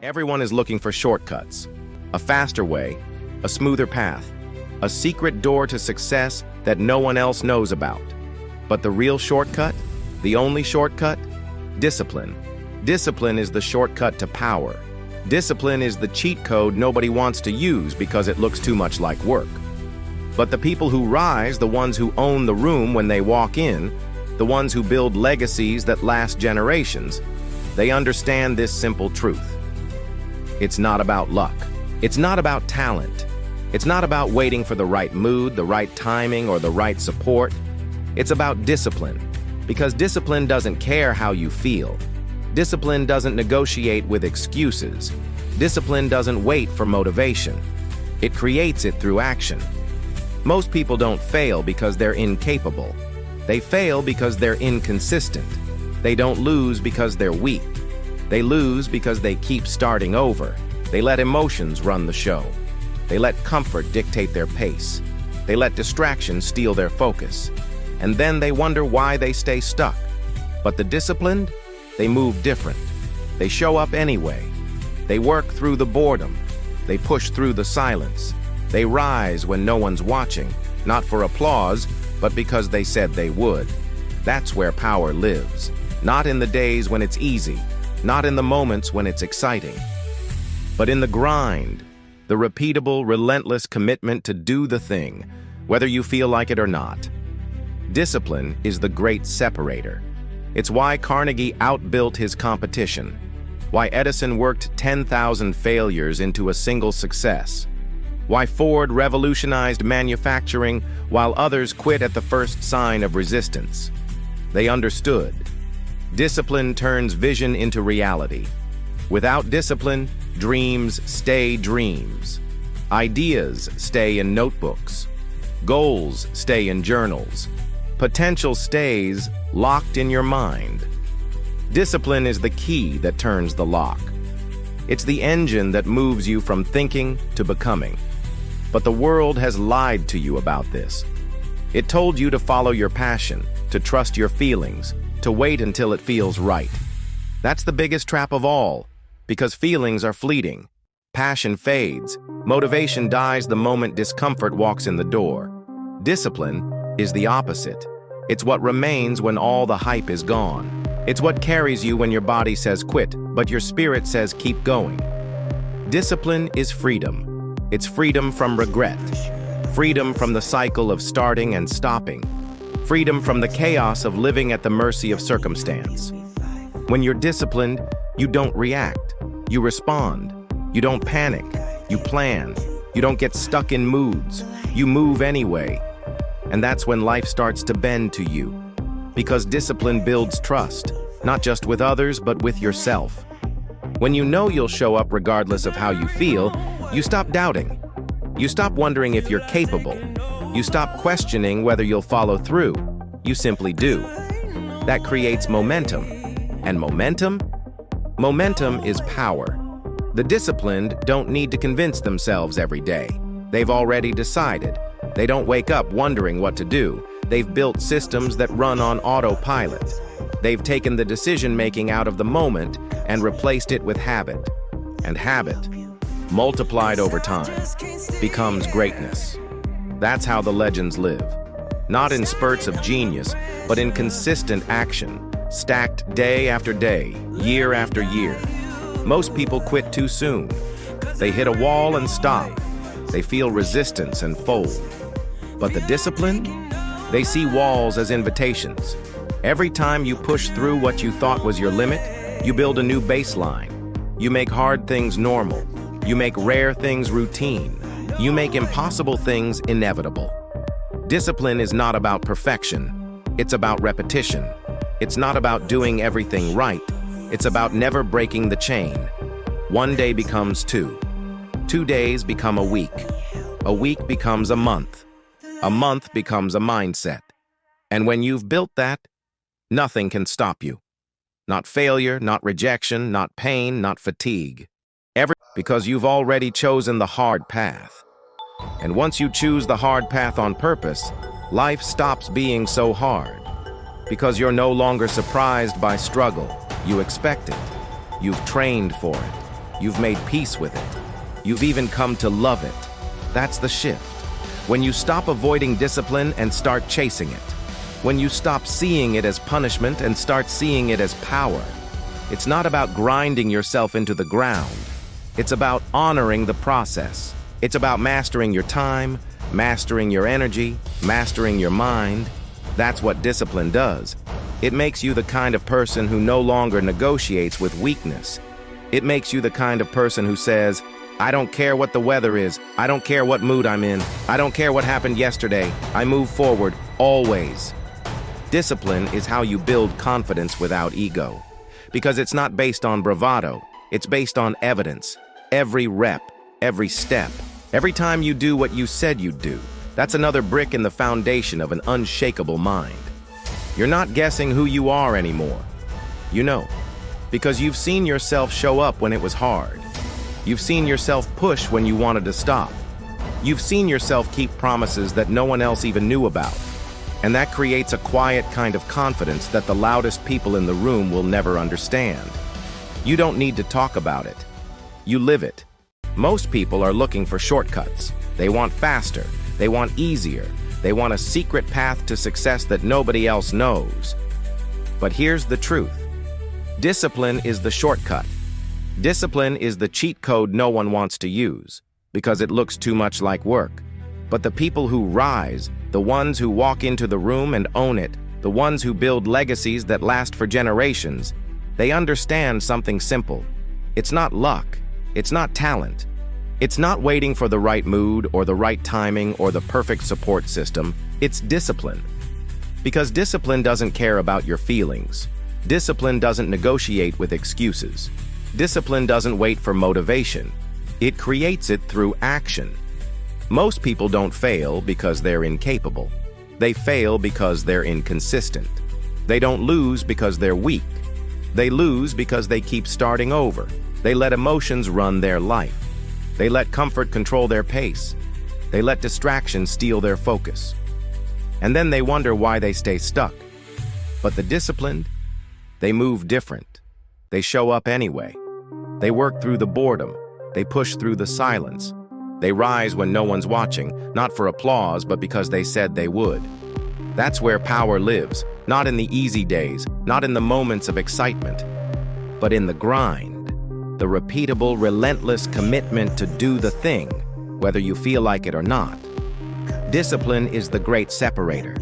Everyone is looking for shortcuts, a faster way, a smoother path, a secret door to success that no one else knows about. But the real shortcut, the only shortcut? Discipline. Discipline is the shortcut to power. Discipline is the cheat code nobody wants to use because it looks too much like work. But the people who rise, the ones who own the room when they walk in, the ones who build legacies that last generations, they understand this simple truth. It's not about luck. It's not about talent. It's not about waiting for the right mood, the right timing, or the right support. It's about discipline, because discipline doesn't care how you feel. Discipline doesn't negotiate with excuses. Discipline doesn't wait for motivation. It creates it through action. Most people don't fail because they're incapable. They fail because they're inconsistent. They don't lose because they're weak. They lose because they keep starting over. They let emotions run the show. They let comfort dictate their pace. They let distractions steal their focus. And then they wonder why they stay stuck. But the disciplined, they move different. They show up anyway. They work through the boredom. They push through the silence. They rise when no one's watching, not for applause, but because they said they would. That's where power lives. Not in the days when it's easy, not in the moments when it's exciting, but in the grind, the repeatable, relentless commitment to do the thing, whether you feel like it or not. Discipline is the great separator. It's why Carnegie outbuilt his competition, why Edison worked 10,000 failures into a single success, why Ford revolutionized manufacturing while others quit at the first sign of resistance. They understood. Discipline turns vision into reality. Without discipline, dreams stay dreams. Ideas stay in notebooks. Goals stay in journals. Potential stays locked in your mind. Discipline is the key that turns the lock. It's the engine that moves you from thinking to becoming. But the world has lied to you about this. It told you to follow your passion, to trust your feelings, to wait until it feels right. That's the biggest trap of all, because feelings are fleeting. Passion fades. Motivation dies the moment discomfort walks in the door. Discipline is the opposite. It's what remains when all the hype is gone. It's what carries you when your body says quit, but your spirit says keep going. Discipline is freedom. It's freedom from regret. Freedom from the cycle of starting and stopping. Freedom from the chaos of living at the mercy of circumstance. When you're disciplined, you don't react. You respond. You don't panic. You plan. You don't get stuck in moods. You move anyway. And that's when life starts to bend to you. Because discipline builds trust, not just with others, but with yourself. When you know you'll show up regardless of how you feel, you stop doubting. You stop wondering if you're capable. You stop questioning whether you'll follow through. You simply do. That creates momentum. And momentum? Momentum is power. The disciplined don't need to convince themselves every day. They've already decided. They don't wake up wondering what to do. They've built systems that run on autopilot. They've taken the decision-making out of the moment and replaced it with habit. And habit, multiplied over time, becomes greatness. That's how the legends live. Not in spurts of genius, but in consistent action, stacked day after day, year after year. Most people quit too soon. They hit a wall and stop. They feel resistance and fold. But the disciplined? They see walls as invitations. Every time you push through what you thought was your limit, you build a new baseline. You make hard things normal. You make rare things routine. You make impossible things inevitable. Discipline is not about perfection. It's about repetition. It's not about doing everything right. It's about never breaking the chain. One day becomes 2. 2 days become a week. A week becomes a month. A month becomes a mindset. And when you've built that, nothing can stop you. Not failure, not rejection, not pain, not fatigue. Because you've already chosen the hard path. And once you choose the hard path on purpose, life stops being so hard. Because you're no longer surprised by struggle. You expect it. You've trained for it. You've made peace with it. You've even come to love it. That's the shift. When you stop avoiding discipline and start chasing it. When you stop seeing it as punishment and start seeing it as power. It's not about grinding yourself into the ground. It's about honoring the process. It's about mastering your time, mastering your energy, mastering your mind. That's what discipline does. It makes you the kind of person who no longer negotiates with weakness. It makes you the kind of person who says, I don't care what the weather is. I don't care what mood I'm in. I don't care what happened yesterday. I move forward, always. Discipline is how you build confidence without ego. Because it's not based on bravado. It's based on evidence. Every rep, every step, every time you do what you said you'd do. That's another brick in the foundation of an unshakable mind. You're not guessing who you are anymore. You know, because you've seen yourself show up when it was hard. You've seen yourself push when you wanted to stop. You've seen yourself keep promises that no one else even knew about. And that creates a quiet kind of confidence that the loudest people in the room will never understand. You don't need to talk about it. You live it. Most people are looking for shortcuts. They want faster. They want easier. They want a secret path to success that nobody else knows. But here's the truth. Discipline is the shortcut. Discipline is the cheat code no one wants to use, because it looks too much like work. But the people who rise, the ones who walk into the room and own it, the ones who build legacies that last for generations, they understand something simple. It's not luck. It's not talent. It's not waiting for the right mood or the right timing or the perfect support system. It's discipline. Because discipline doesn't care about your feelings. Discipline doesn't negotiate with excuses. Discipline doesn't wait for motivation. It creates it through action. Most people don't fail because they're incapable. They fail because they're inconsistent. They don't lose because they're weak. They lose because they keep starting over. They let emotions run their life. They let comfort control their pace. They let distractions steal their focus. And then they wonder why they stay stuck. But the disciplined, they move different. They show up anyway. They work through the boredom. They push through the silence. They rise when no one's watching, not for applause, but because they said they would. That's where power lives, not in the easy days, not in the moments of excitement, but in the grind, the repeatable, relentless commitment to do the thing, whether you feel like it or not. Discipline is the great separator.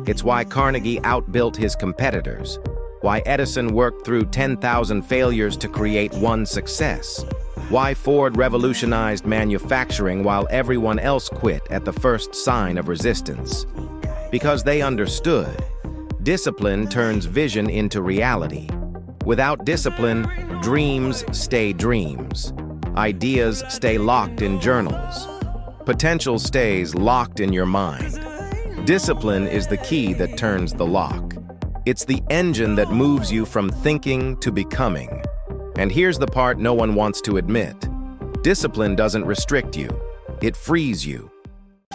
It's why Carnegie outbuilt his competitors, why Edison worked through 10,000 failures to create one success, why Ford revolutionized manufacturing while everyone else quit at the first sign of resistance. Because they understood, discipline turns vision into reality. Without discipline, dreams stay dreams. Ideas stay locked in journals. Potential stays locked in your mind. Discipline is the key that turns the lock. It's the engine that moves you from thinking to becoming. And here's the part no one wants to admit. Discipline doesn't restrict you. It frees you.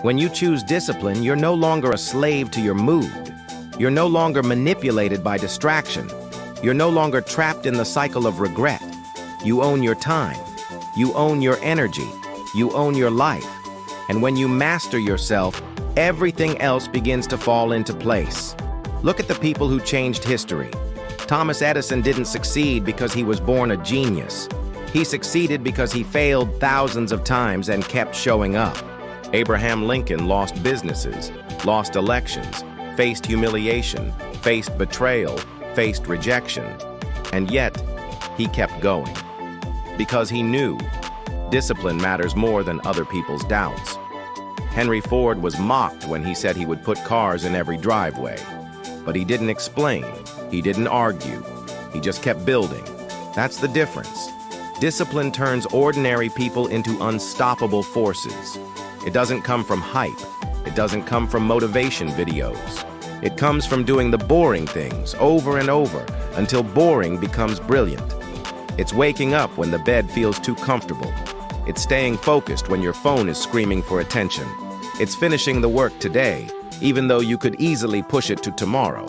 When you choose discipline, you're no longer a slave to your mood. You're no longer manipulated by distraction. You're no longer trapped in the cycle of regret. You own your time. You own your energy. You own your life. And when you master yourself, everything else begins to fall into place. Look at the people who changed history. Thomas Edison didn't succeed because he was born a genius. He succeeded because he failed thousands of times and kept showing up. Abraham Lincoln lost businesses, lost elections, faced humiliation, faced betrayal, faced rejection, and yet he kept going. Because he knew discipline matters more than other people's doubts. Henry Ford was mocked when he said he would put cars in every driveway. But he didn't explain, he didn't argue, he just kept building. That's the difference. Discipline turns ordinary people into unstoppable forces. It doesn't come from hype. It doesn't come from motivation videos. It comes from doing the boring things over and over until boring becomes brilliant. It's waking up when the bed feels too comfortable. It's staying focused when your phone is screaming for attention. It's finishing the work today, even though you could easily push it to tomorrow.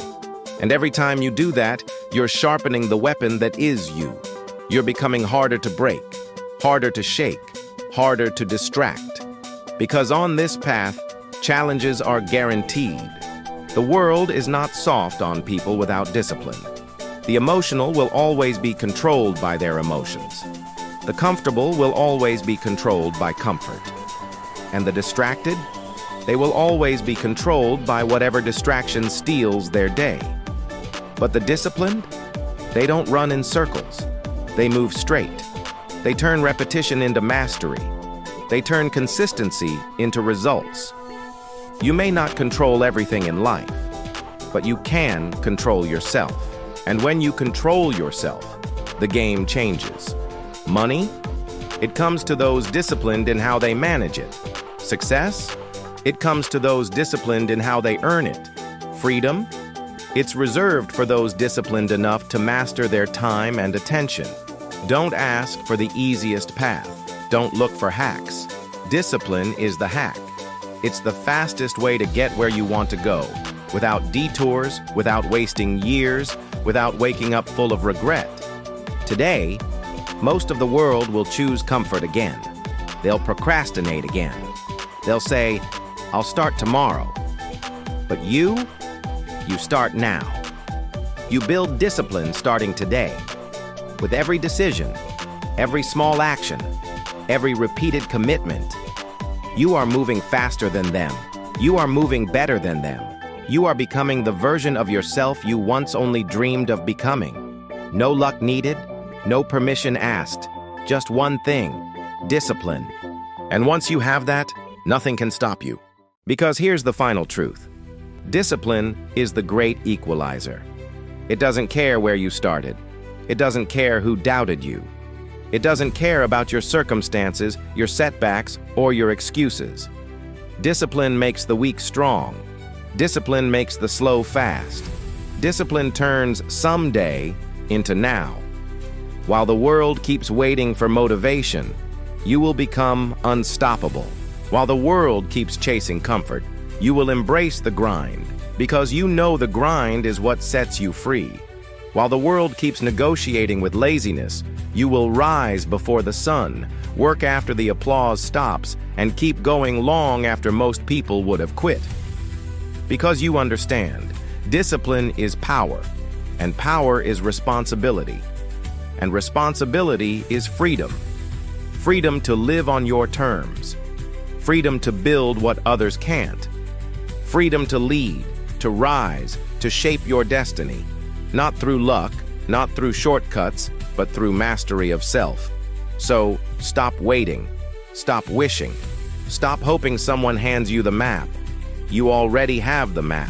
And every time you do that, you're sharpening the weapon that is you. You're becoming harder to break. harder to shake, harder to distract. Because on this path, challenges are guaranteed. The world is not soft on people without discipline. The emotional will always be controlled by their emotions. The comfortable will always be controlled by comfort. And the distracted, they will always be controlled by whatever distraction steals their day. But the disciplined, they don't run in circles. They move straight. They turn repetition into mastery. They turn consistency into results. You may not control everything in life, but you can control yourself. And when you control yourself, the game changes. Money? It comes to those disciplined in how they manage it. Success? It comes to those disciplined in how they earn it. Freedom? It's reserved for those disciplined enough to master their time and attention. Don't ask for the easiest path. Don't look for hacks. Discipline is the hack. It's the fastest way to get where you want to go, without detours, without wasting years, without waking up full of regret. Today, most of the world will choose comfort again. They'll procrastinate again. They'll say, "I'll start tomorrow." But you start now. You build discipline starting today. With every decision, every small action, every repeated commitment, you are moving faster than them. You are moving better than them. You are becoming the version of yourself you once only dreamed of becoming. No luck needed, no permission asked. Just one thing: discipline. And once you have that, nothing can stop you. Because here's the final truth. Discipline is the great equalizer. It doesn't care where you started. It doesn't care who doubted you. It doesn't care about your circumstances, your setbacks, or your excuses. Discipline makes the weak strong. Discipline makes the slow fast. Discipline turns someday into now. While the world keeps waiting for motivation, you will become unstoppable. While the world keeps chasing comfort, you will embrace the grind, because you know the grind is what sets you free. While the world keeps negotiating with laziness, you will rise before the sun, work after the applause stops, and keep going long after most people would have quit. Because you understand, discipline is power, and power is responsibility. And responsibility is freedom. Freedom to live on your terms. Freedom to build what others can't. Freedom to lead, to rise, to shape your destiny. Not through luck, not through shortcuts, but through mastery of self. So, stop waiting. Stop wishing. Stop hoping someone hands you the map. You already have the map.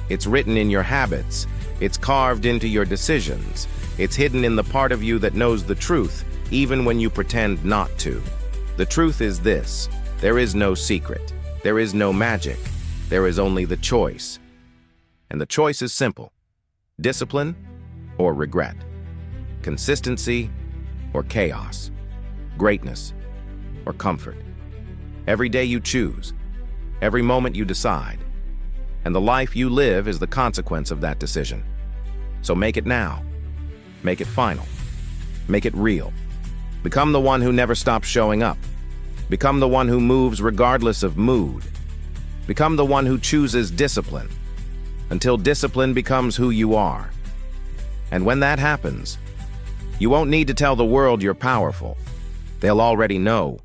It's written in your habits. It's carved into your decisions. It's hidden in the part of you that knows the truth, even when you pretend not to. The truth is this: there is no secret. There is no magic. There is only the choice. And the choice is simple: discipline or regret, consistency or chaos, greatness or comfort. Every day you choose, every moment you decide, and the life you live is the consequence of that decision. So make it now. Make it final. Make it real. Become the one who never stops showing up. Become the one who moves regardless of mood. Become the one who chooses discipline, until discipline becomes who you are. And when that happens, you won't need to tell the world you're powerful. They'll already know